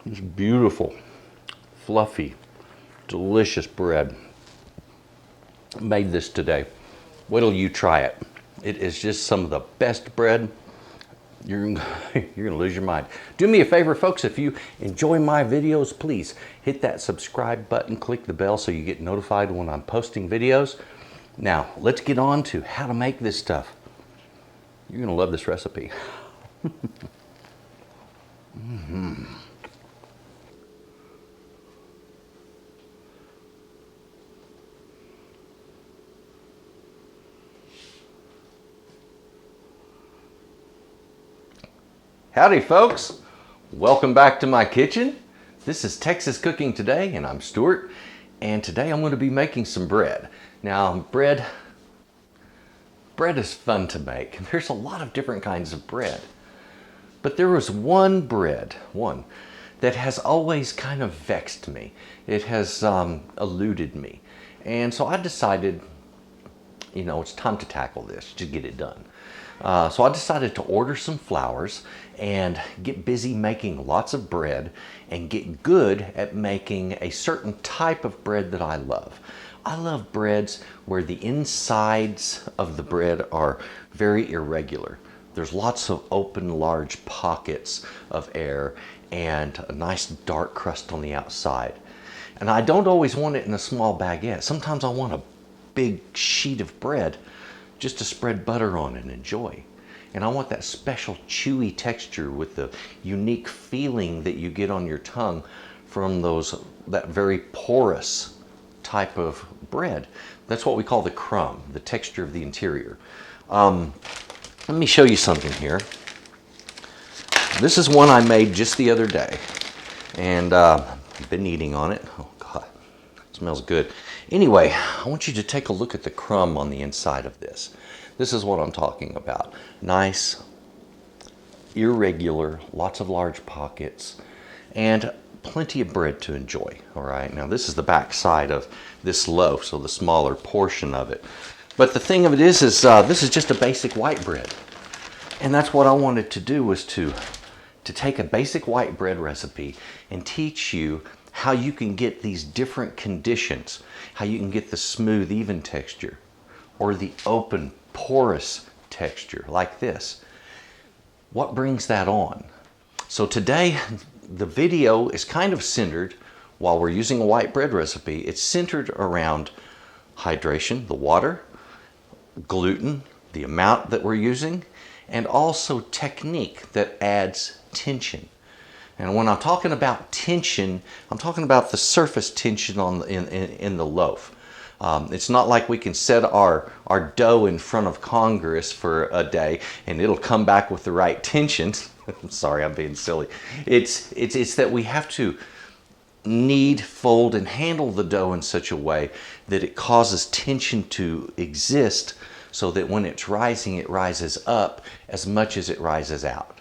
It's beautiful, fluffy, delicious bread. Made this today. Wait till you try it. It is just some of the best bread. You're gonna lose your mind. Do me a favor, folks, if you enjoy my videos, please hit that subscribe button, click the bell so you get notified when I'm posting videos. Now, let's get on to how to make this stuff. You're gonna love this recipe. Howdy, folks. Welcome back to my kitchen. This is Texas Cooking Today, and I'm Stuart. And today I'm going to be making some bread. Now, bread is fun to make. There's a lot of different kinds of bread. But there was one that has always kind of vexed me. It has eluded me. And so I decided, it's time to tackle this, to get it done. So I decided to order some flours and get busy making lots of bread and get good at making a certain type of bread that I love. I love breads where the insides of the bread are very irregular. There's lots of open, large pockets of air and a nice dark crust on the outside. And I don't always want it in a small baguette. Sometimes I want a big sheet of bread just to spread butter on and enjoy. And I want that special chewy texture with the unique feeling that you get on your tongue from that very porous type of bread. That's what we call the crumb, the texture of the interior. Let me show you something here. This is one I made just the other day, and I've been eating on it. Oh God, it smells good. Anyway, I want you to take a look at the crumb on the inside of this. This is what I'm talking about. Nice, irregular, lots of large pockets, and plenty of bread to enjoy. All right, now this is the back side of this loaf, so the smaller portion of it. But the thing of it is this is just a basic white bread. And that's what I wanted to do, was to take a basic white bread recipe and teach you how you can get these different conditions, how you can get the smooth, even texture, or the open, porous texture like this. What brings that on? So today, the video is kind of centered, while we're using a white bread recipe, it's centered around hydration, the water, gluten, the amount that we're using, and also technique that adds tension. And when I'm talking about tension, I'm talking about the surface tension in the loaf. It's not like we can set our dough in front of Congress for a day and it'll come back with the right tension. I'm sorry, I'm being silly. It's that we have to knead, fold, and handle the dough in such a way that it causes tension to exist, so that when it's rising, it rises up as much as it rises out.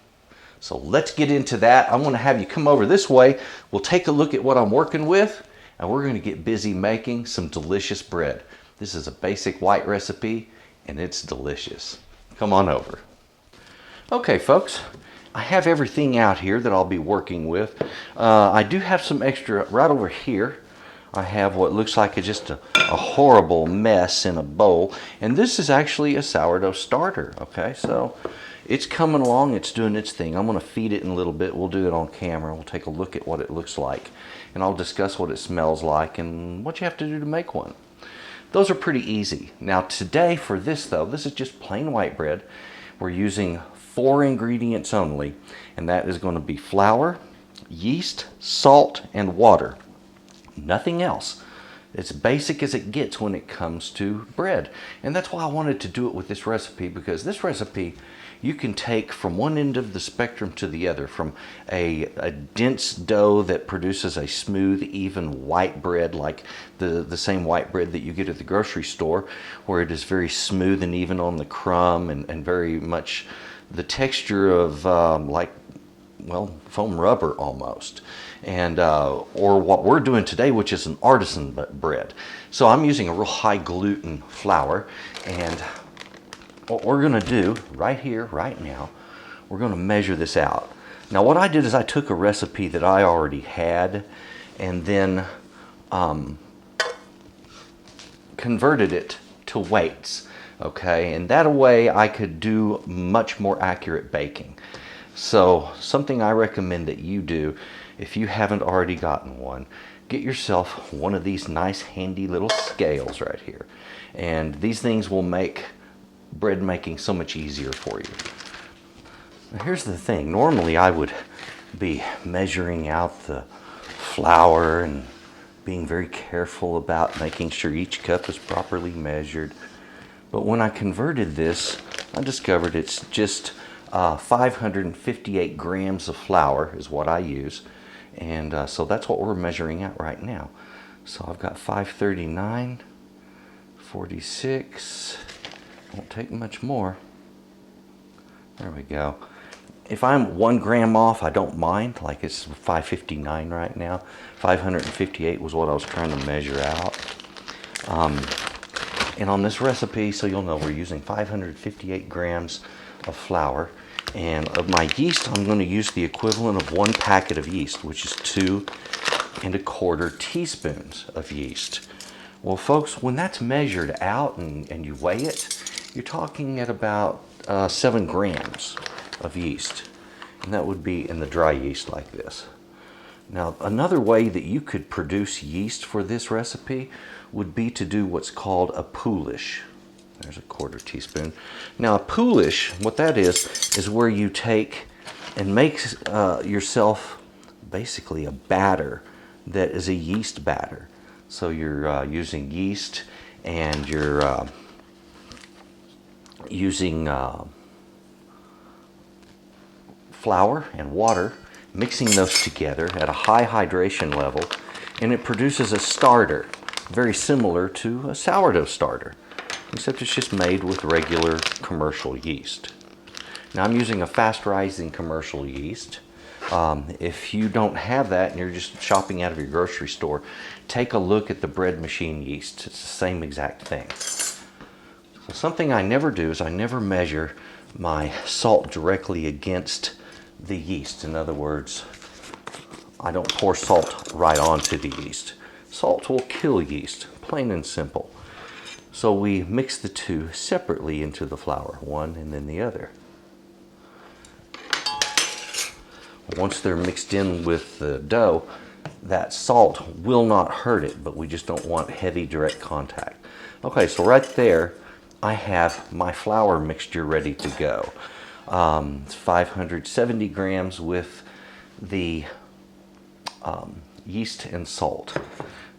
So let's get into that. I'm going to have you come over this way. We'll take a look at what I'm working with, and we're going to get busy making some delicious bread. This is a basic white recipe, and it's delicious. Come on over. Okay, folks, I have everything out here that I'll be working with. I do have some extra right over here. I have what looks like just a horrible mess in a bowl, and this is actually a sourdough starter. Okay, so it's coming along, it's doing its thing. I'm going to feed it in a little bit. We'll do it on camera. We'll take a look at what it looks like, and I'll discuss what it smells like and what you have to do to make one. Those are pretty easy. Now today for this though, this is just plain white bread. We're using 4 ingredients only, and that is going to be flour, yeast, salt, and water. Nothing else. It's basic as it gets when it comes to bread. And that's why I wanted to do it with this recipe, because this recipe you can take from one end of the spectrum to the other, from a dense dough that produces a smooth, even white bread, like the same white bread that you get at the grocery store, where it is very smooth and even on the crumb, and very much the texture of foam rubber almost. And or what we're doing today, which is an artisan bread. So I'm using a real high gluten flour, and what we're going to do right here, right now, we're going to measure this out. Now what I did is I took a recipe that I already had and then converted it to weights. Okay, and that way I could do much more accurate baking. So something I recommend that you do, if you haven't already gotten one, get yourself one of these nice handy little scales right here. And these things will make bread making so much easier for you. Now here's the thing, normally I would be measuring out the flour and being very careful about making sure each cup is properly measured. But when I converted this, I discovered it's just 558 grams of flour is what I use. And so that's what we're measuring out right now. So I've got 539, 46, won't take much more. There we go. If I'm 1 gram off, I don't mind, like it's 559 right now. 558 was what I was trying to measure out. And on this recipe, so you'll know, we're using 558 grams of flour. And of my yeast, I'm going to use the equivalent of 1 packet of yeast, which is 2 1/4 teaspoons of yeast. Well, folks, when that's measured out and you weigh it, you're talking at about 7 grams of yeast. And that would be in the dry yeast like this. Now, another way that you could produce yeast for this recipe would be to do what's called a poolish. There's a 1/4 teaspoon. Now, a poolish, what that is where you take and make yourself basically a batter that is a yeast batter. So you're using yeast and you're using flour and water, mixing those together at a high hydration level, and it produces a starter very similar to a sourdough starter, except it's just made with regular commercial yeast. Now I'm using a fast rising commercial yeast. If you don't have that and you're just shopping out of your grocery store, take a look at the bread machine yeast. It's the same exact thing. So something I never do is I never measure my salt directly against the yeast. In other words, I don't pour salt right onto the yeast. Salt will kill yeast, plain and simple. So we mix the two separately into the flour, one and then the other. Once they're mixed in with the dough, that salt will not hurt it, but we just don't want heavy direct contact. Okay, so right there, I have my flour mixture ready to go. It's 570 grams with the yeast and salt.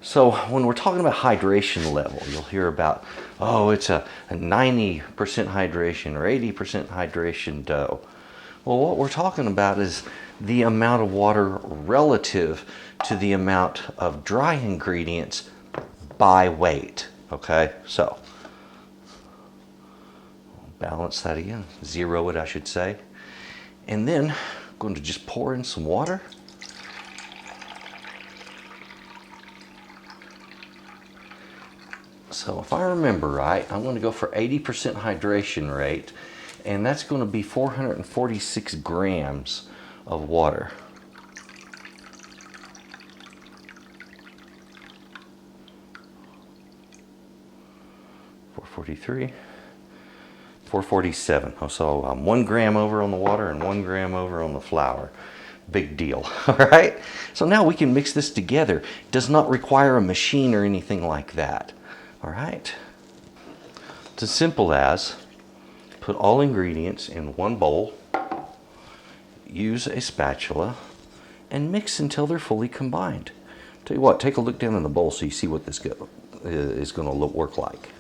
So when we're talking about hydration level, you'll hear about, oh, it's a 90% hydration or 80% hydration dough. Well, what we're talking about is the amount of water relative to the amount of dry ingredients by weight. Okay, so balance that again, zero it I should say. And then I'm going to just pour in some water. So if I remember right, I'm going to go for 80% hydration rate, and that's going to be 446 grams of water. $443, $447. Oh, so I'm 1 gram over on the water and 1 gram over on the flour. Big deal. All right. So now we can mix this together. It does not require a machine or anything like that. All right. It's as simple as put all ingredients in one bowl, use a spatula, and mix until they're fully combined. Tell you what, take a look down in the bowl so you see what this is going to work like.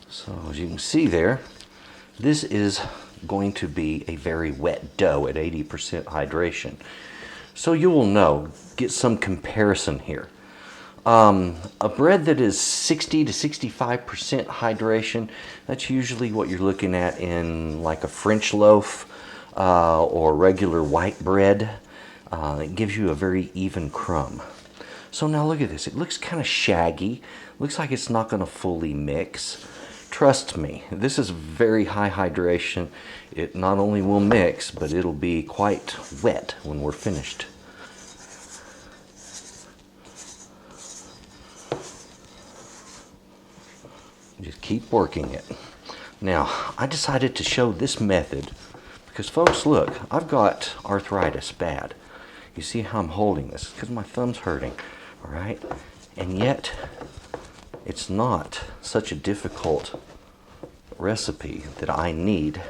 So as you can see there, this is going to be a very wet dough at 80% hydration. So you will know, get some comparison here. A bread that is 60 to 65% hydration, that's usually what you're looking at in like a French loaf or regular white bread. It gives you a very even crumb. So now look at this. It looks kind of shaggy. Looks like it's not going to fully mix. trust me, this is very high hydration. It not only will mix, but it'll be quite wet when we're finished. Just keep working it. Now, I decided to show this method because, folks, look, I've got arthritis bad. You see how I'm holding this? Because my thumb's hurting, all right? And yet, it's not such a difficult recipe that I need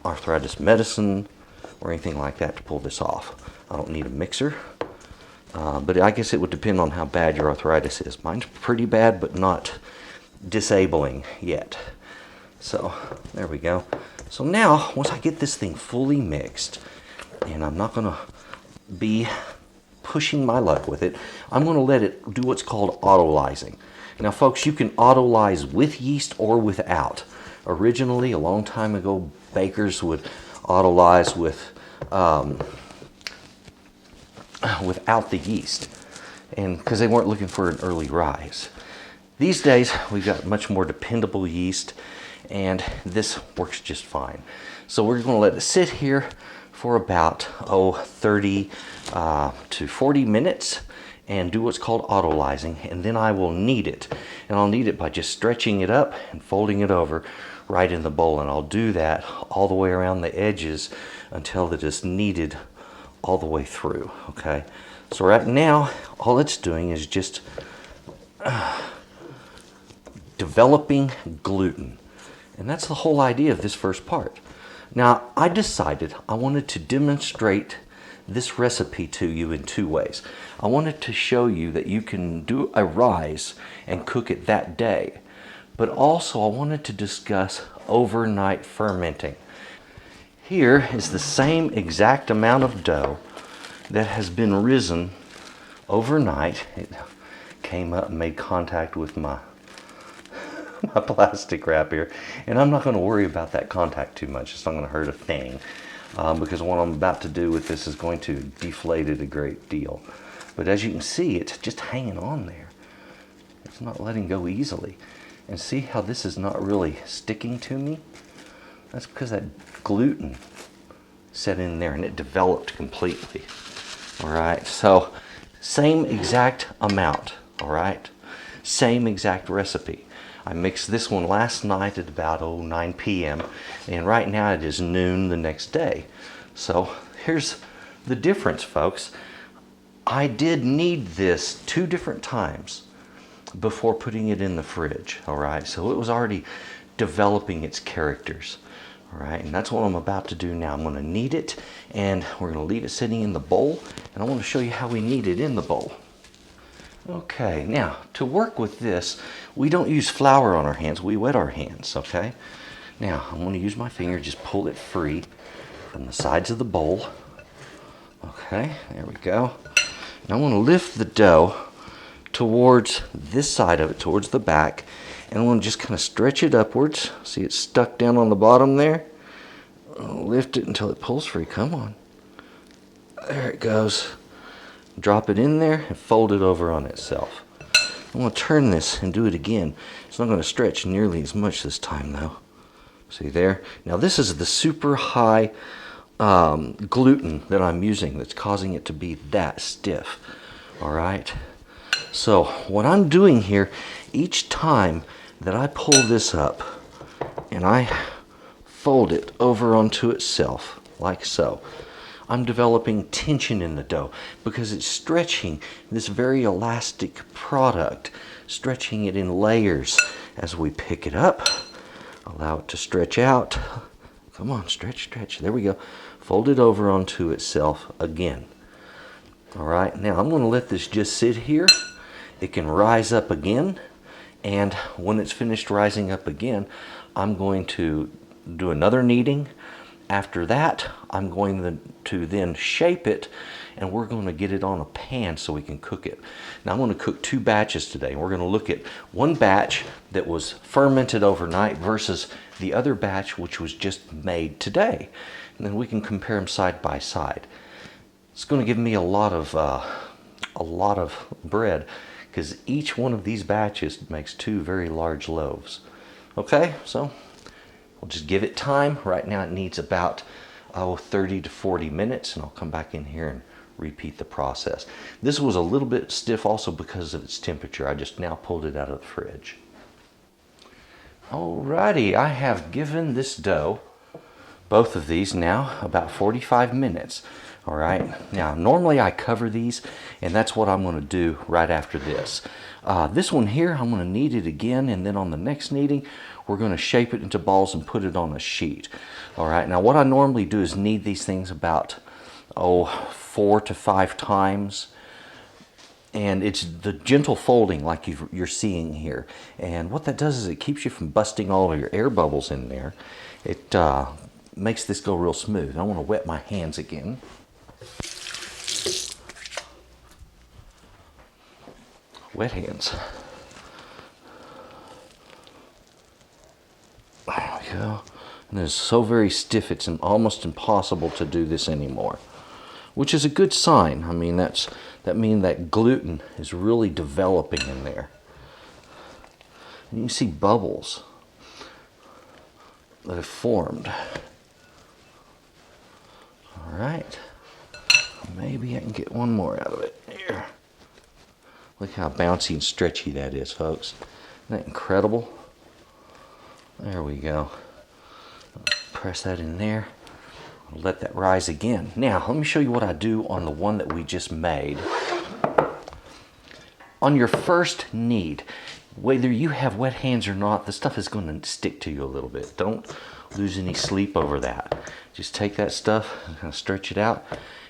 arthritis medicine or anything like that to pull this off. I don't need a mixer, but I guess it would depend on how bad your arthritis is. Mine's pretty bad, but not disabling yet. So there we go. So now, once I get this thing fully mixed, and I'm not going to be pushing my luck with it, I'm going to let it do what's called autolyzing. Now, folks, you can autolyze with yeast or without. Originally, a long time ago, bakers would autolyze with without the yeast, and because they weren't looking for an early rise. These days, we've got much more dependable yeast, and this works just fine. So we're going to let it sit here for about 30 to 40 minutes and do what's called autolyzing, and then I will knead it. And I'll knead it by just stretching it up and folding it over right in the bowl, and I'll do that all the way around the edges until it is kneaded all the way through, okay? So right now, all it's doing is just developing gluten. And that's the whole idea of this first part. Now, I decided I wanted to demonstrate this recipe to you in two ways. I wanted to show you that you can do a rise and cook it that day, but also I wanted to discuss overnight fermenting. Here is the same exact amount of dough that has been risen overnight. It came up and made contact with my plastic wrap here, and I'm not going to worry about that contact too much. It's not going to hurt a thing, because what I'm about to do with this is going to deflate it a great deal. But as you can see, it's just hanging on there. It's not letting go easily. And see how this is not really sticking to me? That's because that gluten set in there and it developed completely. All right, so same exact amount, all right? Same exact recipe. I mixed this one last night at about 9 p.m. and right now it is noon the next day. So here's the difference, folks. I did knead this 2 different times before putting it in the fridge, all right? So it was already developing its characters, all right? And that's what I'm about to do now. I'm going to knead it, and we're going to leave it sitting in the bowl, and I want to show you how we knead it in the bowl. Okay, now to work with this, we don't use flour on our hands, we wet our hands, okay? Now I'm going to use my finger, just pull it free from the sides of the bowl. Okay, there we go. Now I want to lift the dough towards this side of it, towards the back, and I want to just kind of stretch it upwards. See, it's stuck down on the bottom there. I'll lift it until it pulls free. Come on. There it goes. Drop it in there and fold it over on itself. I'm going to turn this and do it again. It's not going to stretch nearly as much this time though. See there? Now this is the super high gluten that I'm using that's causing it to be that stiff. All right. So what I'm doing here, each time that I pull this up and I fold it over onto itself like so, I'm developing tension in the dough because it's stretching this very elastic product, stretching it in layers as we pick it up. Allow it to stretch out. Come on, stretch, stretch. There we go. Fold it over onto itself again. All right, now I'm going to let this just sit here. It can rise up again, and when it's finished rising up again, I'm going to do another kneading. After that, I'm going to then shape it, and we're going to get it on a pan so we can cook it. Now I'm going to cook 2 batches today. We're going to look at one batch that was fermented overnight versus the other batch which was just made today. And then we can compare them side by side. It's going to give me a lot of bread because each one of these batches makes 2 very large loaves. Okay, so we'll just give it time. Right now it needs about 30 to 40 minutes, and I'll come back in here and repeat the process. This was a little bit stiff also because of its temperature. I just now pulled it out of the fridge. Alrighty, I have given this dough, both of these now, about 45 minutes. All right, now normally I cover these, and that's what I'm going to do right after this. This one here, I'm going to knead it again, and then on the next kneading, we're going to shape it into balls and put it on a sheet. All right, now what I normally do is knead these things about, 4 to 5 times. And it's the gentle folding like you're seeing here. And what that does is it keeps you from busting all of your air bubbles in there. It makes this go real smooth. I want to wet my hands again. Wet hands. There we go. And it's so very stiff, it's almost impossible to do this anymore, which is a good sign. I mean, that means that gluten is really developing in there. And you can see bubbles that have formed. All right. Maybe I can get one more out of it. Here. Look how bouncy and stretchy that is, folks. Isn't that incredible? There we go. Press that in there. I'll let that rise again. Now, let me show you what I do on the one that we just made. On your first knead, whether you have wet hands or not, the stuff is going to stick to you a little bit. Don't lose any sleep over that. Just take that stuff and kind of stretch it out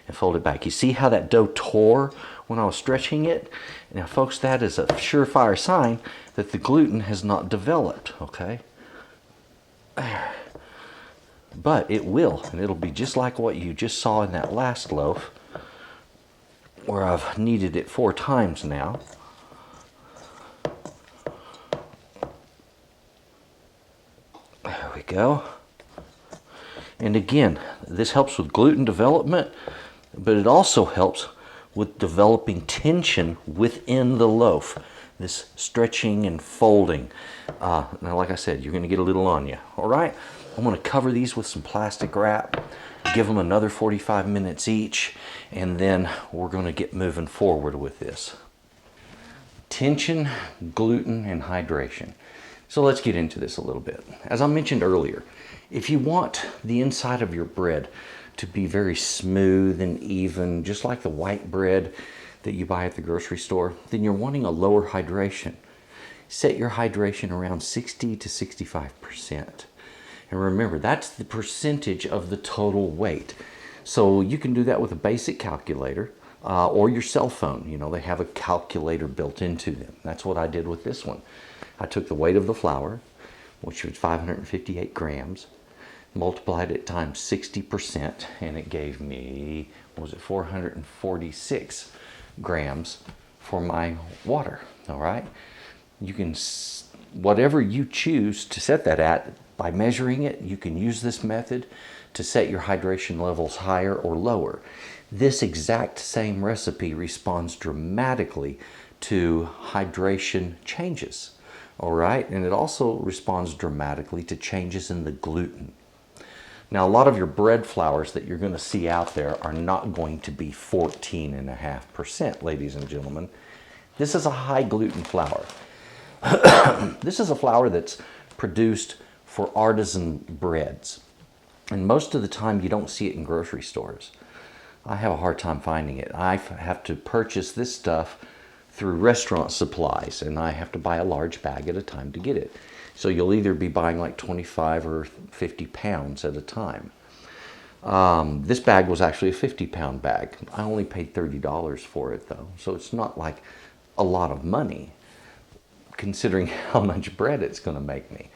and fold it back. You see how that dough tore when I was stretching it? Now, folks, that is a surefire sign that the gluten has not developed, okay? But it will, and it'll be just like what you just saw in that last loaf, where I've kneaded it 4 times now. There we go. And again, this helps with gluten development, but it also helps with developing tension within the loaf. This stretching and folding. Now, like I said, you're going to get a little on you. All right? I'm going to cover these with some plastic wrap, give them another 45 minutes each, and then we're going to get moving forward with this. Tension, gluten, and hydration. So let's get into this a little bit. As I mentioned earlier, if you want the inside of your bread to be very smooth and even, just like the white bread that you buy at the grocery store, then you're wanting a lower hydration. Set your hydration around 60 to 65%. And remember, that's the percentage of the total weight. So you can do that with a basic calculator or your cell phone. You know, they have a calculator built into them. That's what I did with this one. I took the weight of the flour, which was 558 grams, multiplied it times 60%, and it gave me, what was it, 446 grams for my water. All right? You can, whatever you choose to set that at, by measuring it, you can use this method to set your hydration levels higher or lower. This exact same recipe responds dramatically to hydration changes, all right? And it also responds dramatically to changes in the gluten. Now, a lot of your bread flours that you're going to see out there are not going to be 14.5%, ladies and gentlemen. This is a high gluten flour. This is a flour that's produced for artisan breads. And most of the time you don't see it in grocery stores. I have a hard time finding it. I have to purchase this stuff through restaurant supplies, and I have to buy a large bag at a time to get it. So you'll either be buying like 25 or 50 pounds at a time. This bag was actually a 50-pound bag. I only paid $30 for it though, so it's not like a lot of money considering how much bread it's going to make me.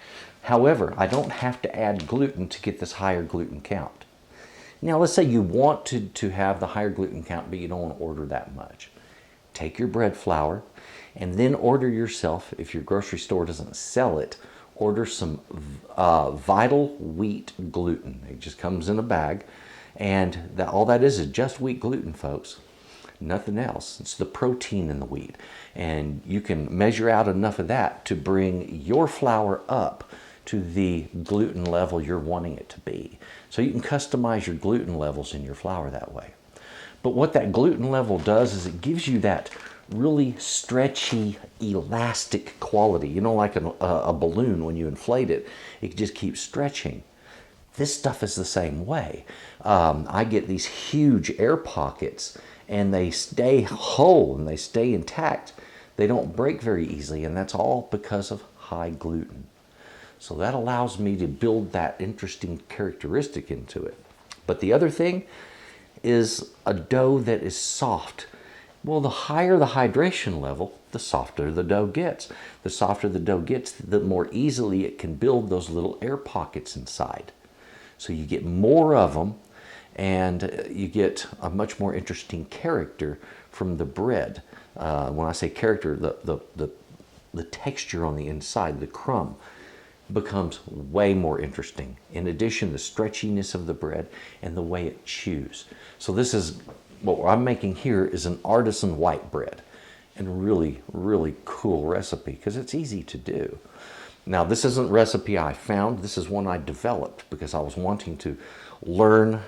However, I don't have to add gluten to get this higher gluten count. Now, let's say you want to have the higher gluten count, but you don't want to order that much. Take your bread flour and then order yourself, if your grocery store doesn't sell it, order some Vital Wheat gluten. It just comes in a bag, and all that is just wheat gluten, folks. Nothing else. It's the protein in the wheat. And you can measure out enough of that to bring your flour up to the gluten level you're wanting it to be. So you can customize your gluten levels in your flour that way. But what that gluten level does is it gives you that really stretchy, elastic quality. You know, like a balloon, when you inflate it, it just keeps stretching. This stuff is the same way. I get these huge air pockets, and they stay whole and they stay intact. They don't break very easily, and that's all because of high gluten. So that allows me to build that interesting characteristic into it. But the other thing is a dough that is soft. Well, the higher the hydration level, the softer the dough gets. The softer the dough gets, the more easily it can build those little air pockets inside. So you get more of them, and you get a much more interesting character from the bread. When I say character, the texture on the inside, the crumb, becomes way more interesting. In addition, the stretchiness of the bread and the way it chews. So this is, what I'm making here is an artisan white bread, and a really, really cool recipe because it's easy to do. Now, this isn't a recipe I found. This is one I developed because I was wanting to learn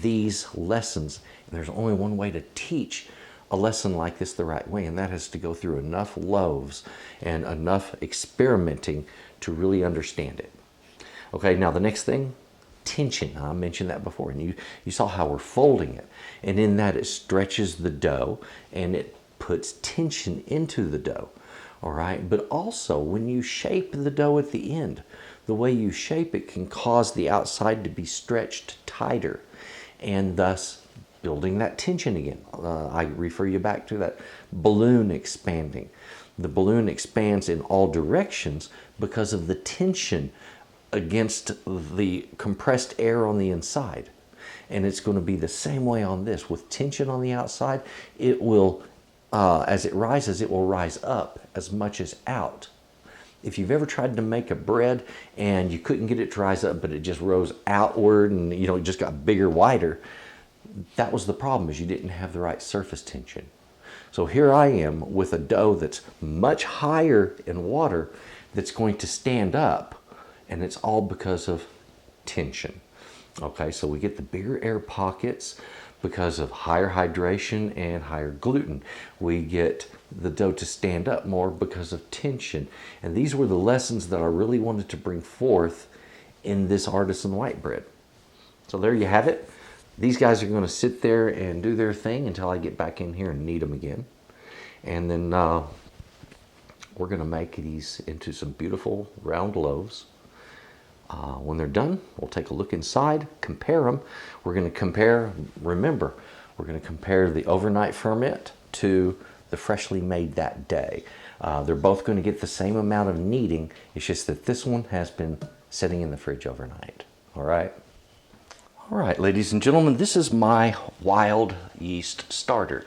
these lessons. And there's only one way to teach a lesson like this the right way, and that is to go through enough loaves and enough experimenting to really understand it. Okay, now the next thing, tension. I mentioned that before, and you saw how we're folding it. And in that, it stretches the dough and it puts tension into the dough. All right, but also when you shape the dough at the end, the way you shape it can cause the outside to be stretched tighter, and thus building that tension again. I refer you back to that balloon expanding. The balloon expands in all directions because of the tension against the compressed air on the inside. And it's going to be the same way on this. With tension on the outside, it will, as it rises, it will rise up as much as out. If you've ever tried to make a bread and you couldn't get it to rise up, but it just rose outward and it just got bigger, wider, that was the problem, is you didn't have the right surface tension. So here I am with a dough that's much higher in water that's going to stand up, and it's all because of tension. Okay, so we get the bigger air pockets because of higher hydration and higher gluten. We get the dough to stand up more because of tension. And these were the lessons that I really wanted to bring forth in this artisan white bread. So there you have it. These guys are going to sit there and do their thing until I get back in here and knead them again. And then we're going to make these into some beautiful round loaves. When they're done, we'll take a look inside, compare them. We're going to compare, remember, we're going to compare the overnight ferment to the freshly made that day. They're both going to get the same amount of kneading. It's just that this one has been sitting in the fridge overnight. All right. All right, ladies and gentlemen, this is my wild yeast starter.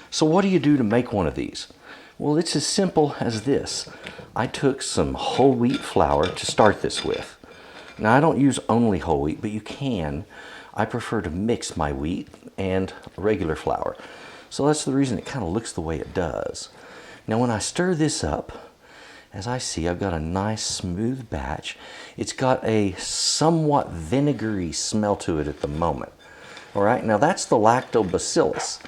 So what do you do to make one of these? Well, it's as simple as this. I took some whole wheat flour to start this with. Now, I don't use only whole wheat, but you can. I prefer to mix my wheat and regular flour. So that's the reason it kind of looks the way it does. Now, when I stir this up, as I see, I've got a nice smooth batch. It's got a somewhat vinegary smell to it at the moment. All right, now that's the lactobacillus.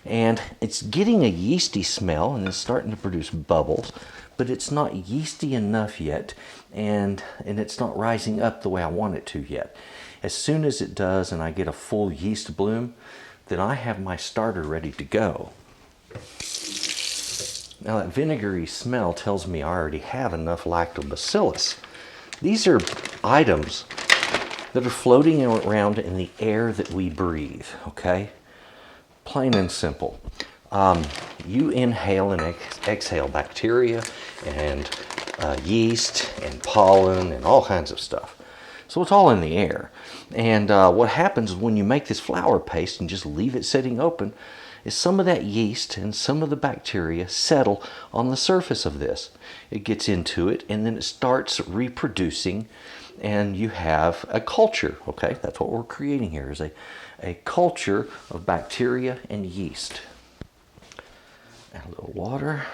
And it's getting a yeasty smell and it's starting to produce bubbles, but it's not yeasty enough yet, and it's not rising up the way I want it to yet. As soon as it does and I get a full yeast bloom, then I have my starter ready to go. Now that vinegary smell tells me I already have enough lactobacillus. These are items that are floating around in the air that we breathe, okay? Plain and simple. You inhale and exhale bacteria and yeast and pollen and all kinds of stuff. So it's all in the air. And what happens is when you make this flour paste and just leave it sitting open, is some of that yeast and some of the bacteria settle on the surface of this. It gets into it and then it starts reproducing, and you have a culture, okay? That's what we're creating here, is a culture of bacteria and yeast. Add a little water.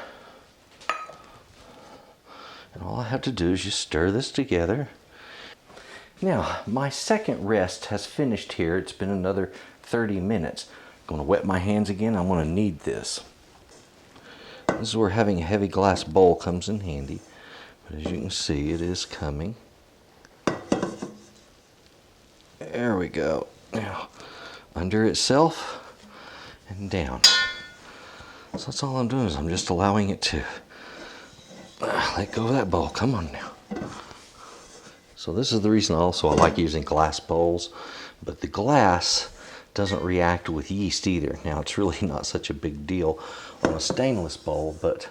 And all I have to do is just stir this together. Now, my second rest has finished here. It's been another 30 minutes. I'm going to wet my hands again. I'm going to knead this. This is where having a heavy glass bowl comes in handy. But as you can see, it is coming. There we go. Now, under itself and down. So that's all I'm doing is I'm just allowing it to let go of that bowl. Come on now. So this is the reason also I like using glass bowls, but the glass doesn't react with yeast either. Now it's really not such a big deal on a stainless bowl, but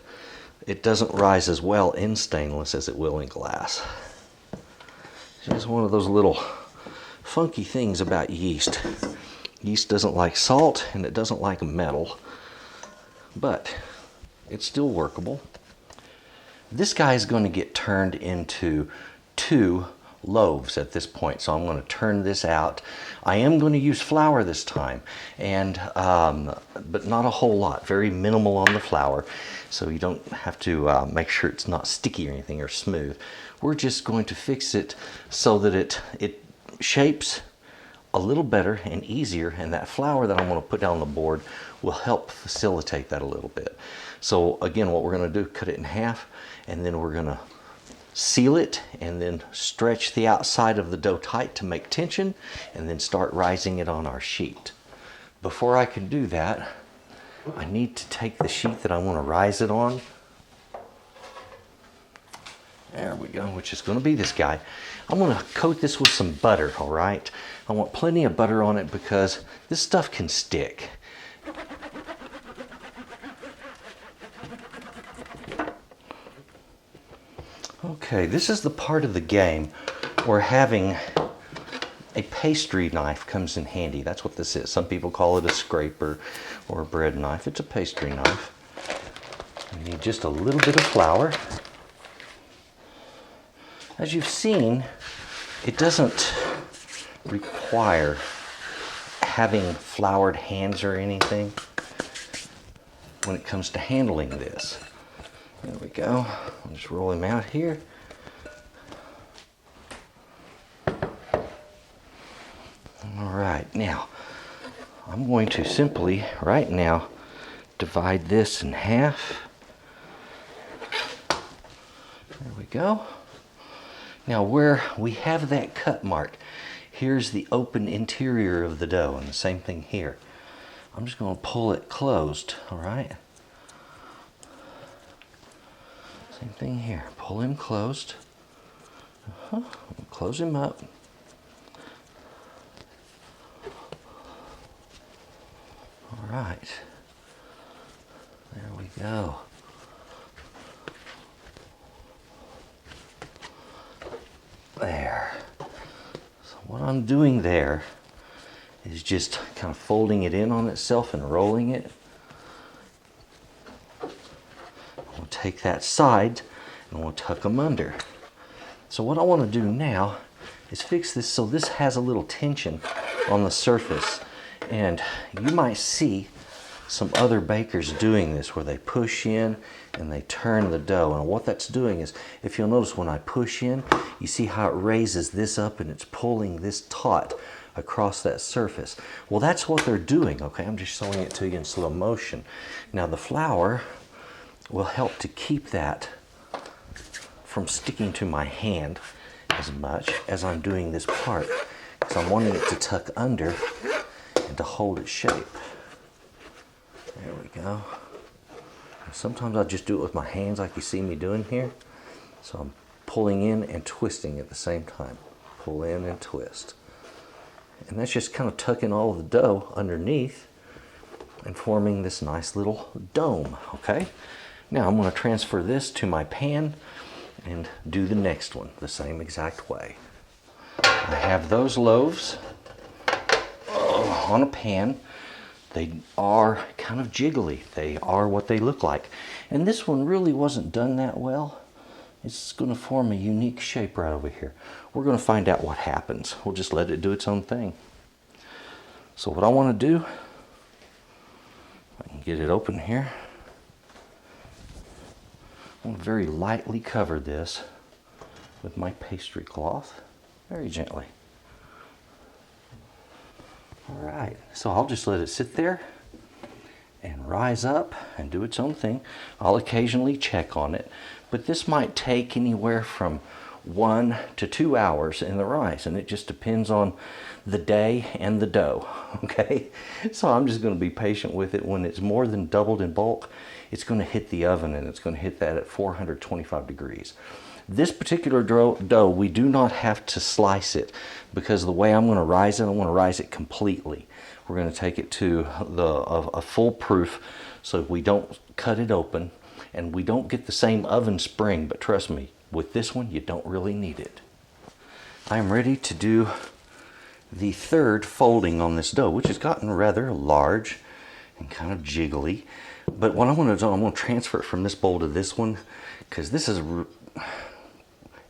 it doesn't rise as well in stainless as it will in glass. It's just one of those little funky things about yeast. Yeast doesn't like salt and it doesn't like metal, but it's still workable. This guy is going to get turned into 2 loaves at this point, so I'm going to turn this out. I am going to use flour this time, and but not a whole lot, very minimal on the flour, so you don't have to make sure it's not sticky or anything or smooth. We're just going to fix it so that it shapes a little better and easier, and that flour that I'm going to put down on the board will help facilitate that a little bit. So again, what we're going to do, cut it in half, and then we're going to seal it and then stretch the outside of the dough tight to make tension, and then start rising it on our sheet. Before I can do that, I need to take the sheet that I want to rise it on. There we go, which is going to be this guy. I'm going to coat this with some butter, all right? I want plenty of butter on it because this stuff can stick. Okay, this is the part of the game where having a pastry knife comes in handy. That's what this is. Some people call it a scraper or a bread knife. It's a pastry knife. You need just a little bit of flour. As you've seen, it doesn't require having floured hands or anything when it comes to handling this. There we go. I'll just roll him out here. All right, now I'm going to simply, right now, divide this in half. There we go. Now where we have that cut mark, here's the open interior of the dough, and the same thing here. I'm just going to pull it closed, all right? Same thing here. Pull him closed. Close him up. All right. There we go. There. So what I'm doing there is just kind of folding it in on itself and rolling it. We'll take that side and we'll tuck them under. So what I want to do now is fix this so this has a little tension on the surface. And you might see some other bakers doing this where they push in and they turn the dough. And what that's doing is, if you'll notice when I push in, you see how it raises this up and it's pulling this taut across that surface. Well, that's what they're doing, okay? I'm just showing it to you in slow motion. Now the flour will help to keep that from sticking to my hand as much as I'm doing this part, because I'm wanting it to tuck under and to hold its shape. There we go. Sometimes I just do it with my hands like you see me doing here. So I'm pulling in and twisting at the same time. Pull in and twist. And that's just kind of tucking all of the dough underneath and forming this nice little dome, okay? Now I'm going to transfer this to my pan and do the next one the same exact way. I have those loaves on a pan. They are kind of jiggly. They are what they look like. And this one really wasn't done that well. It's going to form a unique shape right over here. We're going to find out what happens. We'll just let it do its own thing. So what I want to do, if I can get it open here. I'm gonna very lightly cover this with my pastry cloth, very gently. All right, so I'll just let it sit there and rise up and do its own thing. I'll occasionally check on it, but this might take anywhere from 1 to 2 hours in the rise, and it just depends on the day and the dough, okay? So I'm just gonna be patient with it. When it's more than doubled in bulk, it's gonna hit the oven, and it's gonna hit that at 425 degrees. This particular dough, we do not have to slice it, because the way I'm gonna rise it, I wanna rise it completely. We're gonna take it to a full proof, so we don't cut it open, and we don't get the same oven spring, but trust me, with this one, you don't really need it. I'm ready to do the third folding on this dough, which has gotten rather large and kind of jiggly. But what I'm going to do, I'm going to transfer it from this bowl to this one, because this is,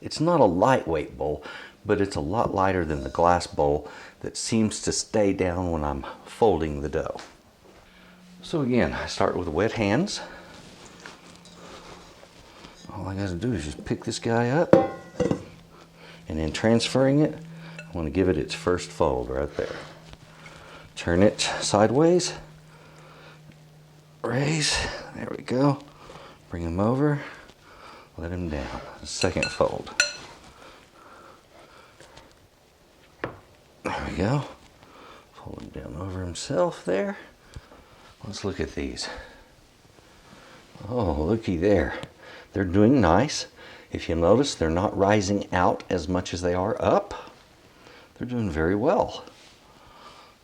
it's not a lightweight bowl, but it's a lot lighter than the glass bowl that seems to stay down when I'm folding the dough. So again, I start with wet hands. All I got to do is just pick this guy up, and then transferring it, I want to give it its first fold right there. Turn it sideways, raise, there we go. Bring him over, let him down. Second fold. There we go. Fold him down over himself there. Let's look at these. Oh, looky there. They're doing nice. If you notice, they're not rising out as much as they are up. They're doing very well.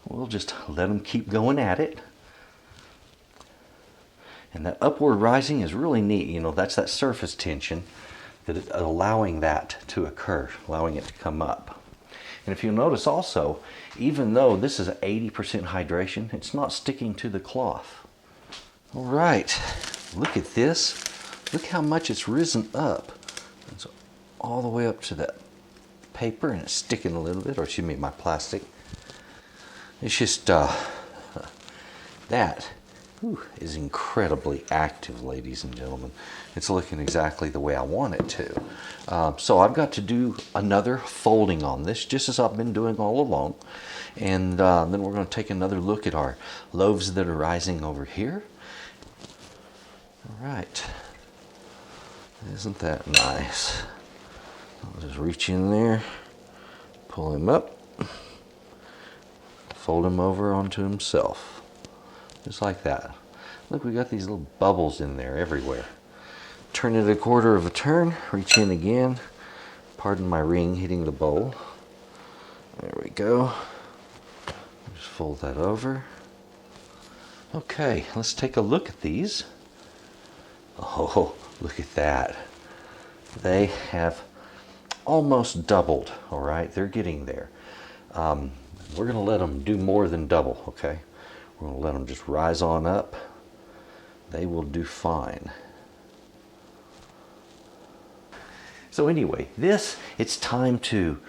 We'll just let them keep going at it. And that upward rising is really neat. You know, that's that surface tension that is allowing that to occur, allowing it to come up. And if you notice also, even though this is 80% hydration, it's not sticking to the cloth. All right, look at this. Look how much it's risen up. It's all the way up to that paper, and it's sticking a little bit, or excuse me, my plastic. It's just, that is incredibly active, ladies and gentlemen. It's looking exactly the way I want it to. So I've got to do another folding on this, just as I've been doing all along. And then we're going to take another look at our loaves that are rising over here. All right. Isn't that nice? I'll just reach in there, pull him up, fold him over onto himself. Just like that. Look, we got these little bubbles in there everywhere. Turn it a quarter of a turn, reach in again. Pardon my ring hitting the bowl. There we go. Just fold that over. Okay, let's take a look at these. Oh, look at that. They have almost doubled, all right? They're getting there. We're gonna let them do more than double, okay? We're gonna let them just rise on up. They will do fine. So anyway, it's time to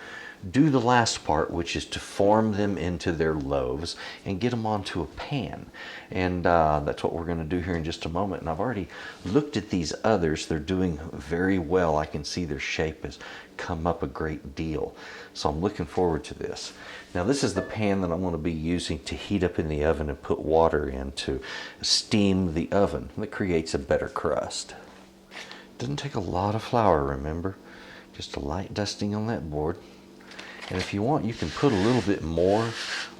do the last part, which is to form them into their loaves and get them onto a pan. And that's what we're going to do here in just a moment. And I've already looked at these others. They're doing very well. I can see their shape has come up a great deal. So I'm looking forward to this. Now this is the pan that I'm going to be using to heat up in the oven and put water in to steam the oven. That creates a better crust. Doesn't take a lot of flour, remember? Just a light dusting on that board. And if you want, you can put a little bit more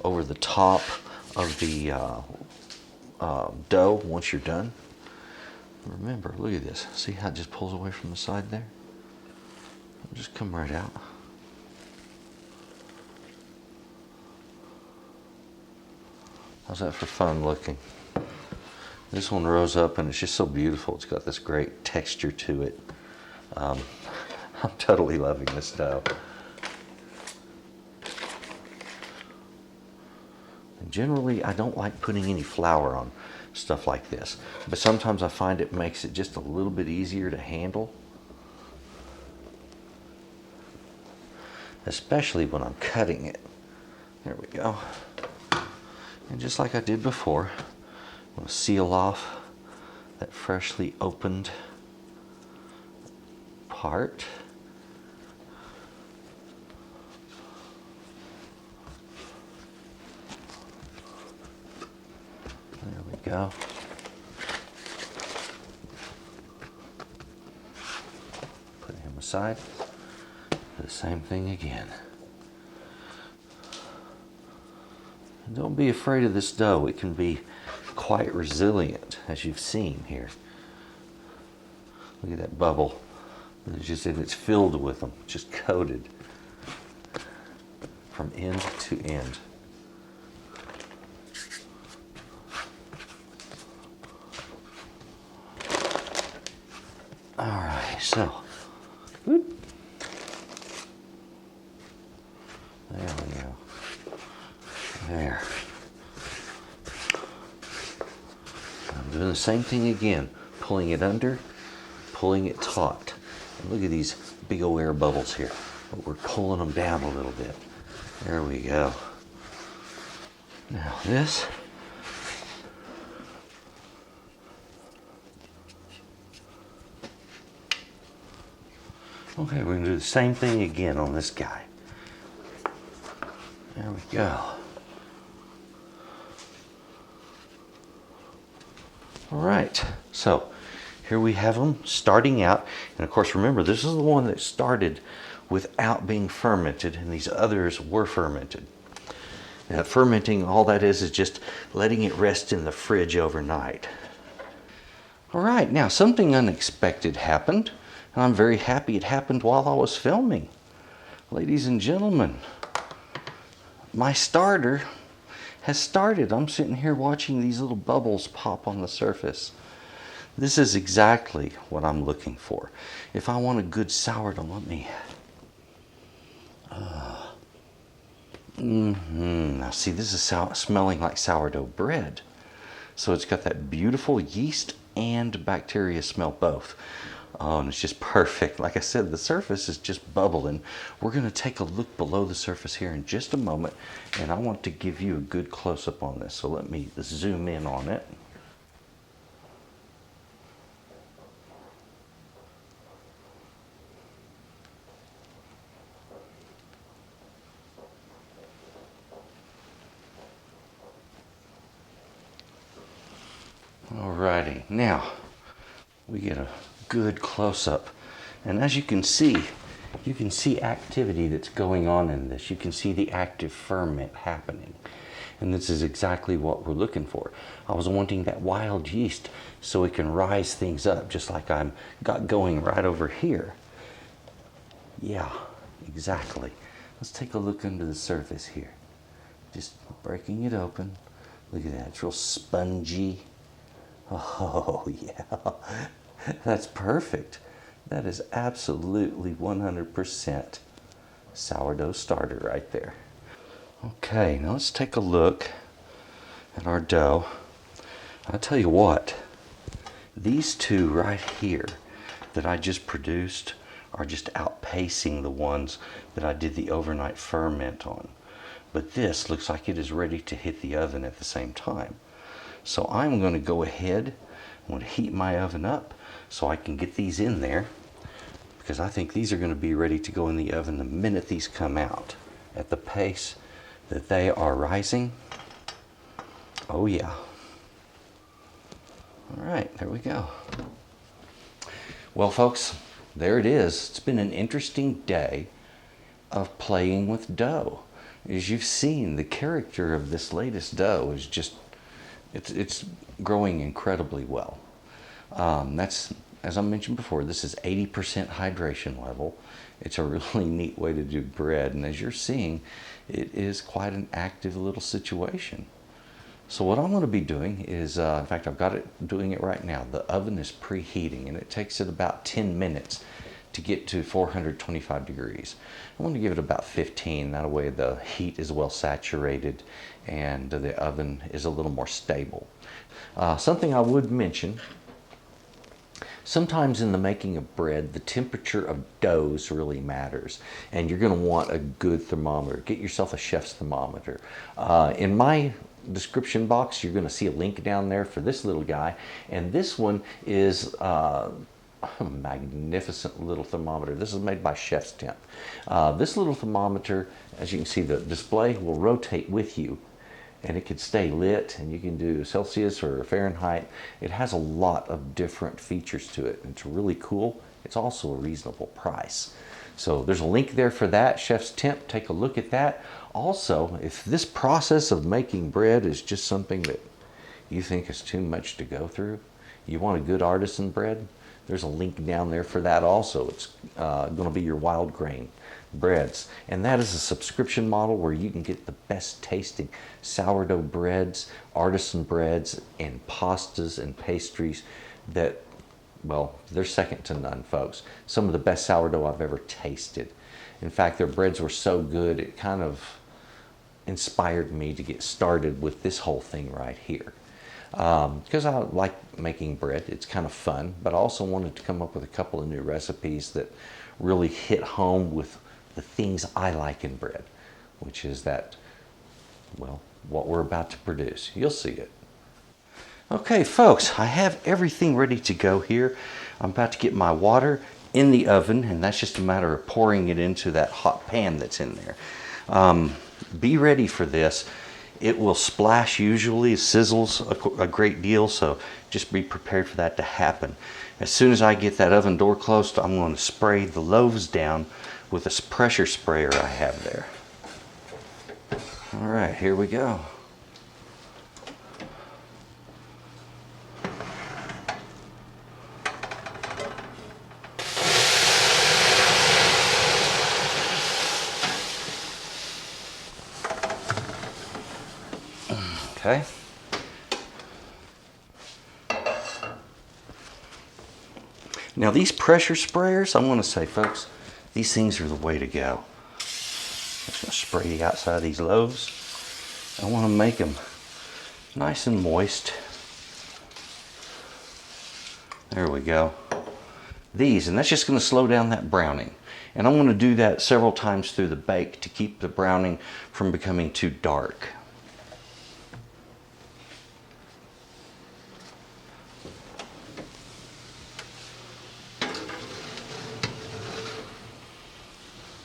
over the top of the dough once you're done. Remember, look at this. See how it just pulls away from the side there? It'll just come right out. How's that for fun looking? This one rose up and it's just so beautiful. It's got this great texture to it. I'm totally loving this dough. Generally, I don't like putting any flour on stuff like this, but sometimes I find it makes it just a little bit easier to handle, especially when I'm cutting it. There we go. And just like I did before, I'm going to seal off that freshly opened apart. There we go. Put him aside. Do the same thing again. And don't be afraid of this dough. It can be quite resilient, as you've seen here. Look at that bubble. It's filled with them, just coated from end to end. All right, so whoop. There we go. There. I'm doing the same thing again, pulling it under, pulling it taut. And look at these big old air bubbles here. But we're pulling them down a little bit. There we go. Now this. Okay, we're going to do the same thing again on this guy. There we go. All right, so here we have them starting out. And of course, remember, this is the one that started without being fermented, and these others were fermented. Now, fermenting, all that is just letting it rest in the fridge overnight. All right, now something unexpected happened. And I'm very happy it happened while I was filming. Ladies and gentlemen, my starter has started. I'm sitting here watching these little bubbles pop on the surface. This is exactly what I'm looking for. If I want a good sourdough, let me... Now see, this is smelling like sourdough bread. So it's got that beautiful yeast and bacteria smell both. Oh, and it's just perfect. Like I said, the surface is just bubbling. We're going to take a look below the surface here in just a moment, and I want to give you a good close-up on this. So let me zoom in on it. Alrighty, now we get a good close-up, and as you can see activity that's going on in this. You can see the active ferment happening, and this is exactly what we're looking for. I was wanting that wild yeast so it can rise things up, just like I'm got going right over here. Yeah, exactly. Let's take a look under the surface here. Just breaking it open. Look at that, it's real spongy. Oh yeah, that's perfect. That is absolutely 100% sourdough starter right there. Okay, now let's take a look at our dough. I'll tell you what, these two right here that I just produced are just outpacing the ones that I did the overnight ferment on. But this looks like it is ready to hit the oven at the same time. So I'm going to go ahead, I'm going to heat my oven up so I can get these in there, because I think these are going to be ready to go in the oven the minute these come out. At the pace that they are rising, oh yeah. All right, there we go. Well folks, there it is. It's been an interesting day of playing with dough. As you've seen, the character of this latest dough is just, it's growing incredibly well. That's, as I mentioned before, this is 80% hydration level. It's a really neat way to do bread, and as you're seeing, it is quite an active little situation. So what I'm going to be doing is, in fact, I've got it doing it right now. The oven is preheating, and it takes it about 10 minutes to get to 425 degrees. I'm going to give it about 15. That way the heat is well saturated and the oven is a little more stable. Something I would mention, sometimes in the making of bread, the temperature of doughs really matters, and you're going to want a good thermometer. Get yourself a chef's thermometer. In my description box, you're going to see a link down there for this little guy, and this one is magnificent little thermometer. This is made by Chef's Temp. This little thermometer, as you can see, the display will rotate with you, and it can stay lit, and you can do Celsius or Fahrenheit. It has a lot of different features to it. It's really cool. It's also a reasonable price. So there's a link there for that, Chef's Temp. Take a look at that. Also, if this process of making bread is just something that you think is too much to go through, you want a good artisan bread, there's a link down there for that also. It's going to be your Wildgrain breads. And that is a subscription model where you can get the best tasting sourdough breads, artisan breads, and pastas and pastries that, well, they're second to none, folks. Some of the best sourdough I've ever tasted. In fact, their breads were so good, it kind of inspired me to get started with this whole thing right here. Because I like making bread, it's kind of fun, but I also wanted to come up with a couple of new recipes that really hit home with the things I like in bread, which is that, well, what we're about to produce. You'll see it. Okay, folks, I have everything ready to go here. I'm about to get my water in the oven, and that's just a matter of pouring it into that hot pan that's in there. Be ready for this. It will splash usually, it sizzles a great deal, so just be prepared for that to happen. As soon as I get that oven door closed, I'm going to spray the loaves down with this pressure sprayer I have there. All right, here we go. Okay. Now these pressure sprayers, I'm going to say, folks, these things are the way to go. I'm just going to spray the outside of these loaves. I want to make them nice and moist. There we go. These, and that's just going to slow down that browning. And I'm going to do that several times through the bake to keep the browning from becoming too dark.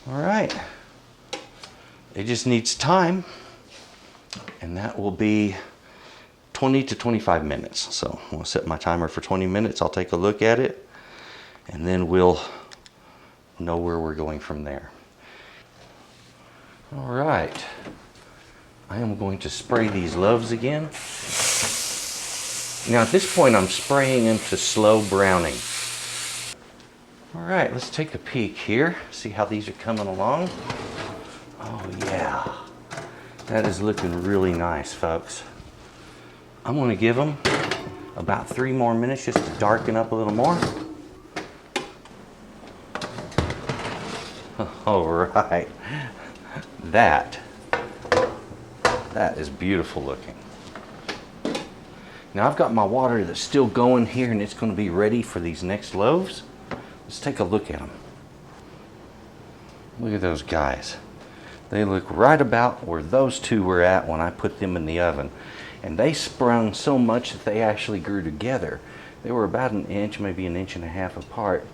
All right, it just needs time, and that will be 20 to 25 minutes. So I'm gonna set my timer for 20 minutes. I'll take a look at it, and then we'll know where we're going from there. All right, I am going to spray these loaves again. Now at this point, I'm spraying them to slow browning. All right, let's take a peek here, see how these are coming along. Oh yeah, that is looking really nice, folks. I'm going to give them about 3 more minutes just to darken up a little more. All right, that is beautiful looking. Now I've got my water that's still going here, and it's going to be ready for these next loaves. Let's take a look at them. Look at those guys. They look right about where those two were at when I put them in the oven. And they sprung so much that they actually grew together. They were about an inch, maybe an inch and a half apart.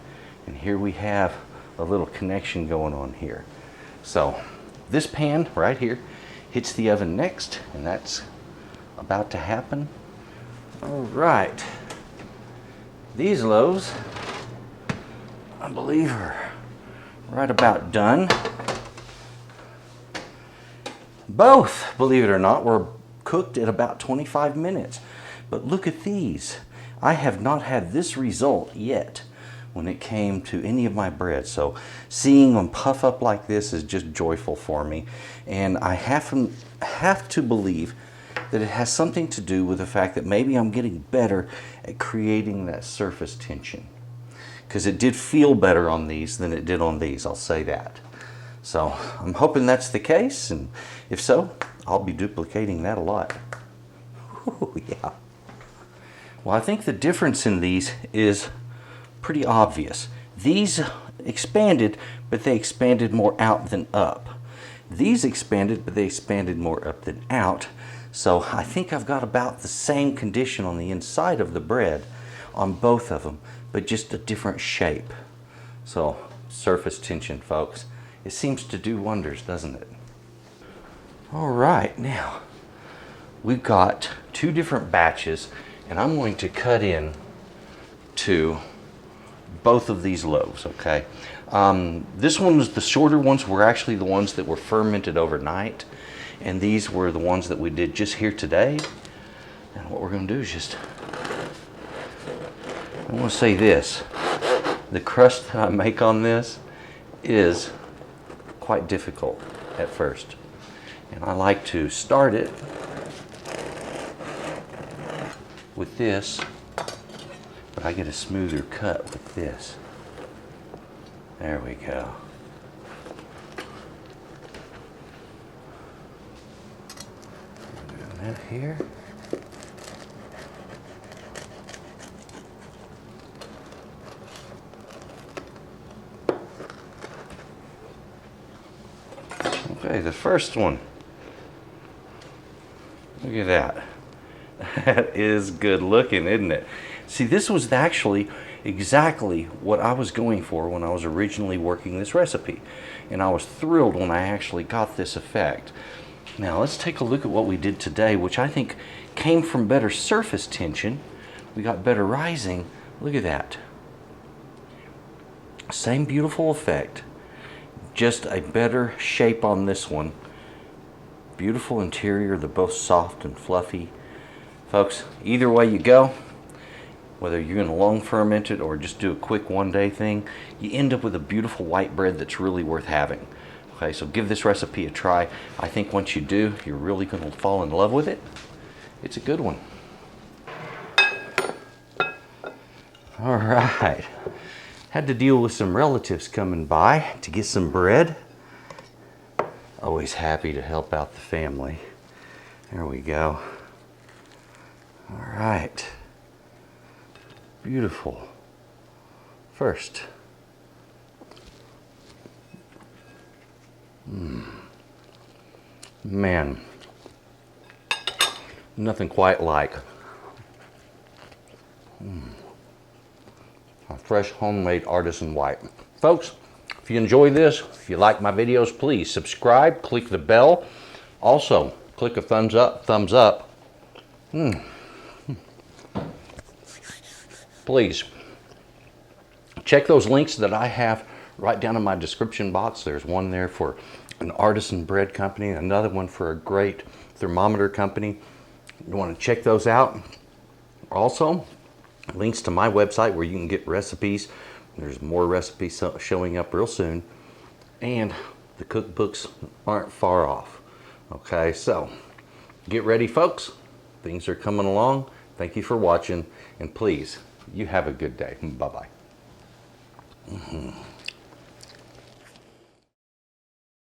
And here we have a little connection going on here. So this pan right here hits the oven next, and that's about to happen. All right. These loaves, I believe, are right about done. Both, believe it or not, were cooked at about 25 minutes. But look at these. I have not had this result yet when it came to any of my bread. So seeing them puff up like this is just joyful for me. And I have to believe that it has something to do with the fact that maybe I'm getting better at creating that surface tension. Because it did feel better on these than it did on these, I'll say that. So I'm hoping that's the case, and if so, I'll be duplicating that a lot. Ooh, yeah. Well, I think the difference in these is pretty obvious. These expanded, but they expanded more out than up. These expanded, but they expanded more up than out. So I think I've got about the same condition on the inside of the bread on both of them. but just a different shape. So surface tension, folks. It seems to do wonders, doesn't it? All right, now we've got 2 different batches, and I'm going to cut in to both of these loaves, okay? This one was the shorter ones, were actually the ones that were fermented overnight, and these were the ones that we did just here today. And what we're going to do is just, I want to say this, the crust that I make on this is quite difficult at first. And I like to start it with this, but I get a smoother cut with this. There we go. Doing that here. Okay, the first one. Look at that. That is good looking, isn't it? See, this was actually exactly what I was going for when I was originally working this recipe. And I was thrilled when I actually got this effect. Now let's take a look at what we did today, which I think came from better surface tension. We got better rising. Look at that. Same beautiful effect. Just a better shape on this one. Beautiful interior, they're both soft and fluffy. Folks, either way you go, whether you're going to long ferment it or just do a quick one-day thing, you end up with a beautiful white bread that's really worth having. Okay, so give this recipe a try. I think once you do, you're really going to fall in love with it. It's a good one. All right. Had to deal with some relatives coming by to get some bread. Always happy to help out the family. There we go. All right. Beautiful. First. Man. Nothing quite like a fresh homemade artisan white. Folks, if you enjoy this, if you like my videos, please subscribe, click the bell. Also, click a thumbs up. Please, check those links that I have right down in my description box. There's one there for an artisan bread company, another one for a great thermometer company. You want to check those out. Also, links to my website where you can get recipes. There's more recipes showing up real soon. And the cookbooks aren't far off. Okay, so get ready, folks. Things are coming along. Thank you for watching. And please, you have a good day. Bye-bye.